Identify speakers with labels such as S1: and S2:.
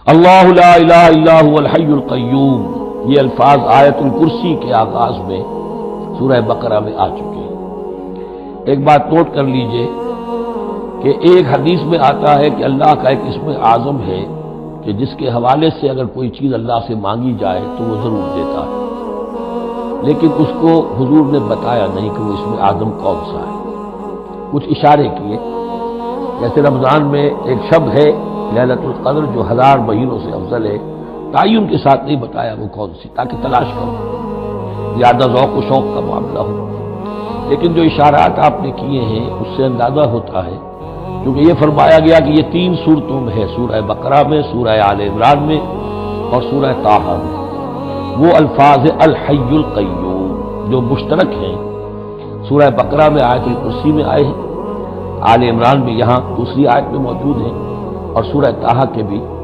S1: اللہ لا الہ الا هو الحی القیوم، یہ الفاظ آیت الکرسی کے آغاز میں سورہ بقرہ میں آ چکے ہیں۔ ایک بات نوٹ کر لیجئے کہ ایک حدیث میں آتا ہے کہ اللہ کا ایک اسم اعظم ہے کہ جس کے حوالے سے اگر کوئی چیز اللہ سے مانگی جائے تو وہ ضرور دیتا ہے، لیکن اس کو حضور نے بتایا نہیں کہ وہ اسم اعظم کون سا ہے، کچھ اشارے کیے۔ جیسے رمضان میں ایک شب ہے لیلۃ القدر جو 1000 مہینوں سے افضل ہے، تعین کے ساتھ نہیں بتایا وہ کون سی، تاکہ تلاش کرو، زیادہ ذوق و شوق کا معاملہ ہو۔ لیکن جو اشارات آپ نے کیے ہیں اس سے اندازہ ہوتا ہے، کیونکہ یہ فرمایا گیا کہ یہ 3 صورتوں میں ہے، سورہ بقرہ میں، سورہ آل عمران میں اور سورہ طٰہٰ میں، وہ الفاظ الحی القیوم جو مشترک ہیں، سورہ بقرہ میں آیت الکرسی میں آئے ہیں، آل عمران میں یہاں دوسری آیت میں موجود ہیں، اور سورہ طٰہٰ کے بھی